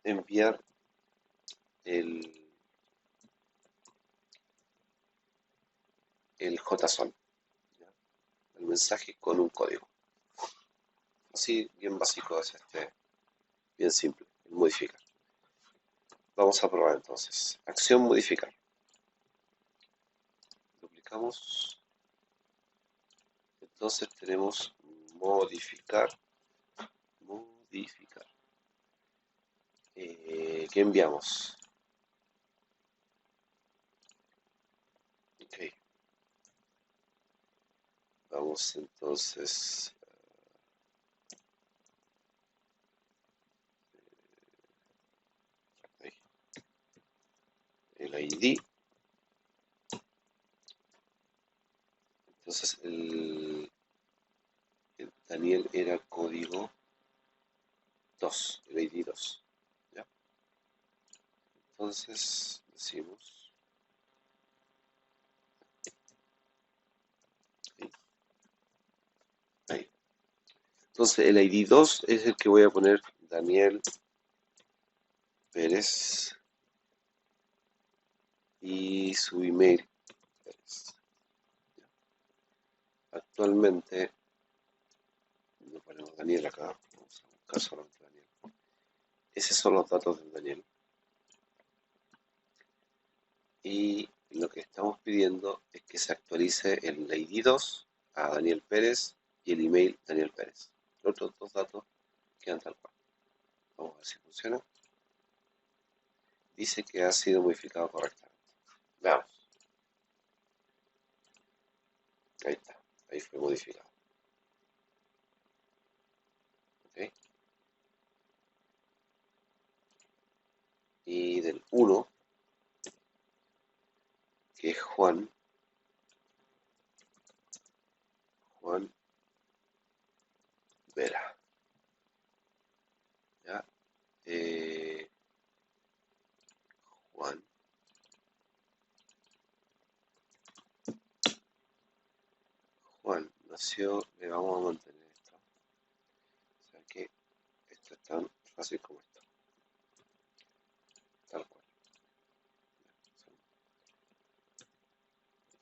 enviar el JSON, ¿ya? El mensaje con un código. Así, bien básico es bien simple, el modificar. Vamos a probar entonces. Acción modificar. Duplicamos. Entonces tenemos modificar. ¿Qué enviamos? Ok. Vamos entonces. El ID. Entonces el Daniel era código 2, el ID 2. ¿Ya? Entonces decimos ahí. Entonces el ID 2 es el que voy a poner Daniel Pérez y su email Pérez. Actualmente no ponemos Daniel acá, vamos a buscar solamente Daniel. Esos son los datos de Daniel. Y lo que estamos pidiendo es que se actualice el ID 2 a Daniel Pérez y el email Daniel Pérez. Los otros dos datos quedan tal cual. Vamos a ver si funciona. Dice que ha sido modificado correctamente. Veamos. Ahí está. Ahí fue modificado. ¿Okay? Y del 1, que es Juan Vera. ¿Ya? Juan nació, le vamos a mantener esto. O sea que esto es tan fácil como esto. Tal cual.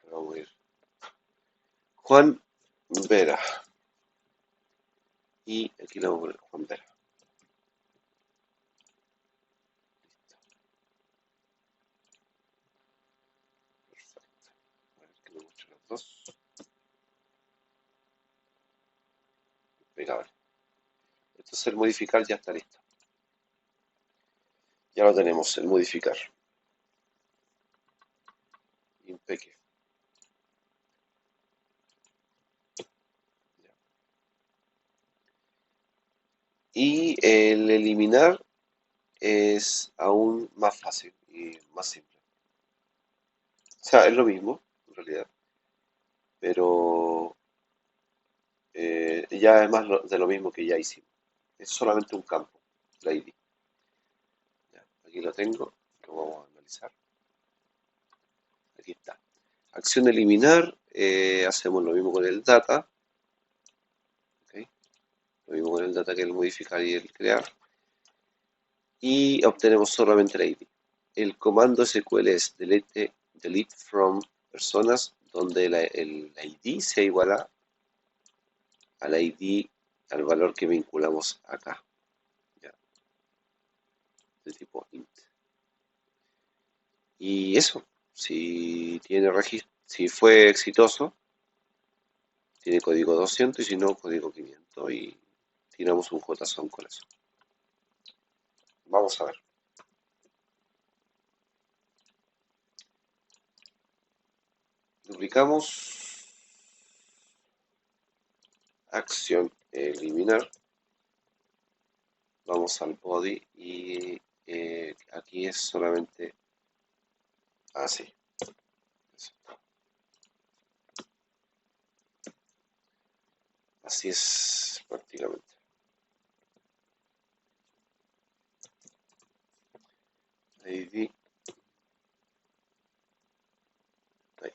Vamos a ir. Juan Vera. Y aquí le vamos a poner Juan Vera. Perfecto. A ver que me muestre los dos. Impecable. Entonces el modificar ya está listo. Ya lo tenemos, el modificar. Impeque. Y el eliminar es aún más fácil y más simple. O sea, es lo mismo, en realidad, pero ya es más de lo mismo que ya hicimos. Es solamente un campo, la ID. Ya, aquí lo tengo, lo vamos a analizar. Aquí está. Acción eliminar, hacemos lo mismo con el data. ¿Okay? Lo mismo con el data que el modificar y el crear. Y obtenemos solamente la ID. El comando SQL es delete from personas donde el ID sea igual al ID, al valor que vinculamos acá, ¿ya? De tipo int. Y eso, si tiene registro, si fue exitoso, tiene código 200 y si no, código 500 y tiramos un JSON con eso. Vamos a ver. Duplicamos, acción, eliminar. Vamos al body y aquí es solamente así. Así es prácticamente. ID. Ahí.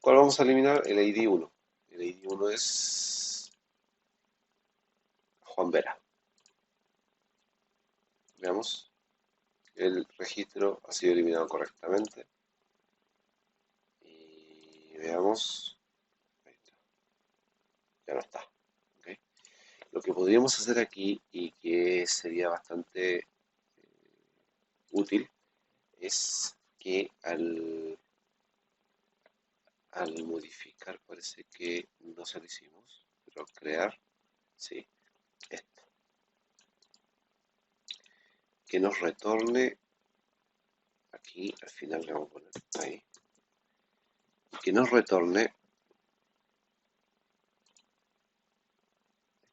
¿Cuál vamos a eliminar? El ID 1. El ID 1 es Juan Vera. Veamos. El registro ha sido eliminado correctamente. Y veamos. Ahí está. Ya no está. ¿Okay? Lo que podríamos hacer aquí y que sería bastante útil es que al modificar, parece que no se lo hicimos, pero al crear, sí, esto. Que nos retorne, aquí al final le vamos a poner ahí, que nos retorne,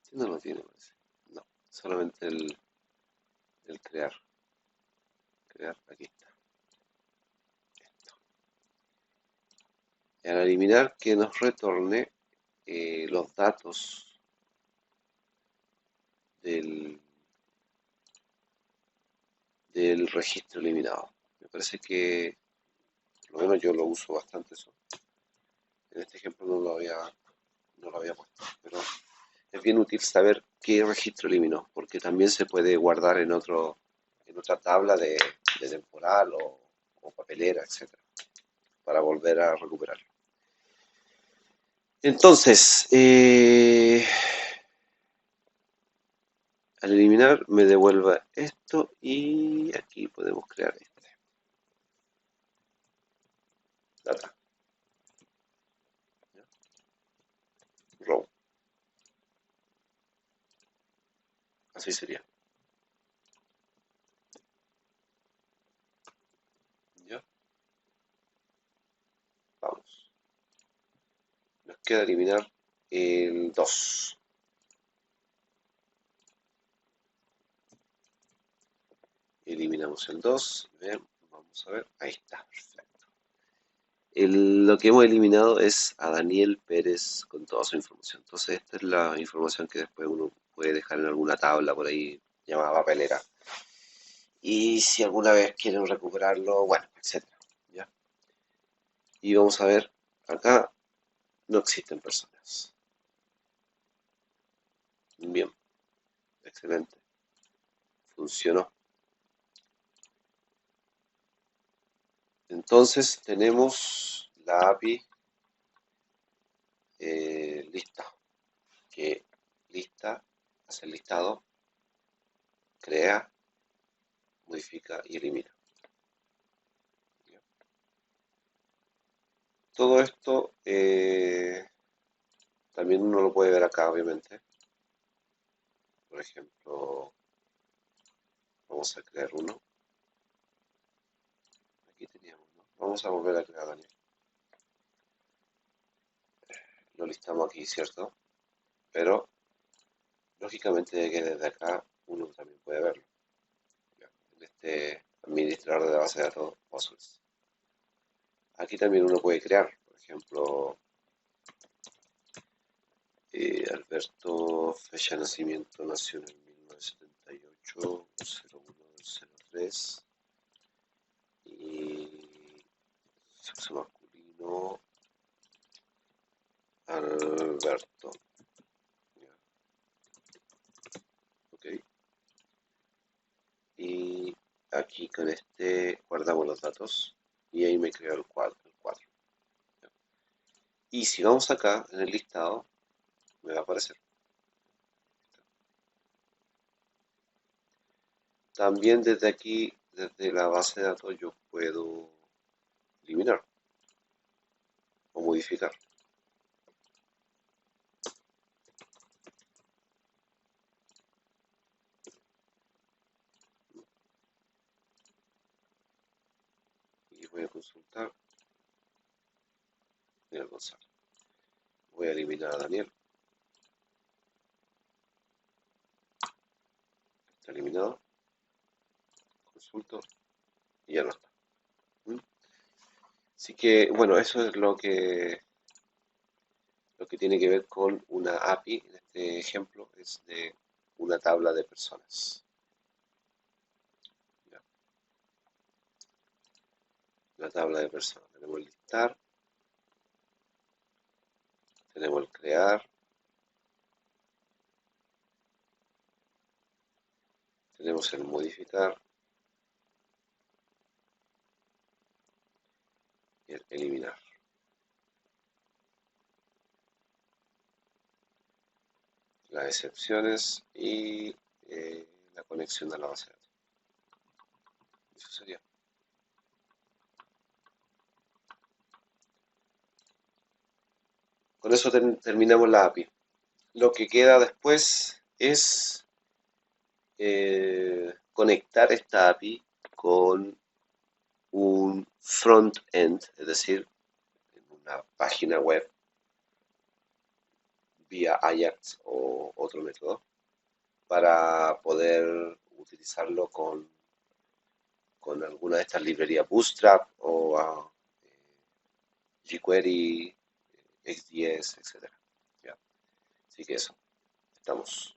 este no lo tiene, parece, no, solamente el crear, aquí está, esto. Y al eliminar, que nos retorne los datos del registro eliminado. Me parece que, por lo menos yo lo uso bastante eso. En este ejemplo no lo había puesto, pero es bien útil saber qué registro eliminó, porque también se puede guardar en otra tabla de temporal o papelera, etcétera, para volver a recuperarlo. Entonces, al eliminar me devuelve esto y aquí podemos crear este. Data. Row. Así sería. ¿Ya? Vamos. Nos queda eliminar el 2. Eliminamos el 2. Vamos a ver. Ahí está. Perfecto. Lo que hemos eliminado es a Daniel Pérez con toda su información. Entonces esta es la información que después uno puede dejar en alguna tabla por ahí llamada papelera. Y si alguna vez quieren recuperarlo, bueno, etcétera. ¿Ya? Y vamos a ver, acá no existen personas. Bien, excelente. Funcionó. Entonces tenemos la API lista, que lista hace el listado, crea, modifica y elimina. Todo esto también uno lo puede ver acá, obviamente. Por ejemplo, vamos a crear uno. Aquí teníamos, ¿no? Vamos a volver a crear Daniel. Lo listamos aquí, ¿cierto? Pero, lógicamente, que desde acá uno también puede verlo. En este administrador de la base de datos Postgres. Aquí también uno puede crear, por ejemplo, Alberto, fecha de nacimiento, nació en el 1978, 01-03, y sexo masculino, Alberto. Ok. Y aquí con este guardamos los datos y ahí me creo el cuadro. Y si vamos acá en el listado, me va a aparecer. También desde aquí desde la base de datos yo puedo eliminar o modificar. Y voy a consultar Daniel González. Voy a eliminar a Daniel. Está eliminado. Consulto y ya no está. ¿Mm? Así que, bueno, eso es lo que tiene que ver con una API. En este ejemplo es de una tabla de personas. ¿Ya? La tabla de personas. Tenemos el listar, tenemos el crear, tenemos el modificar y el eliminar. Las excepciones y la conexión a la base de datos. Eso sería. Con eso terminamos la API. Lo que queda después es conectar esta API con un front-end, es decir, en una página web vía Ajax o otro método, para poder utilizarlo con alguna de estas librerías Bootstrap o jQuery, XDS, etc. ¿Ya? Así que eso, estamos.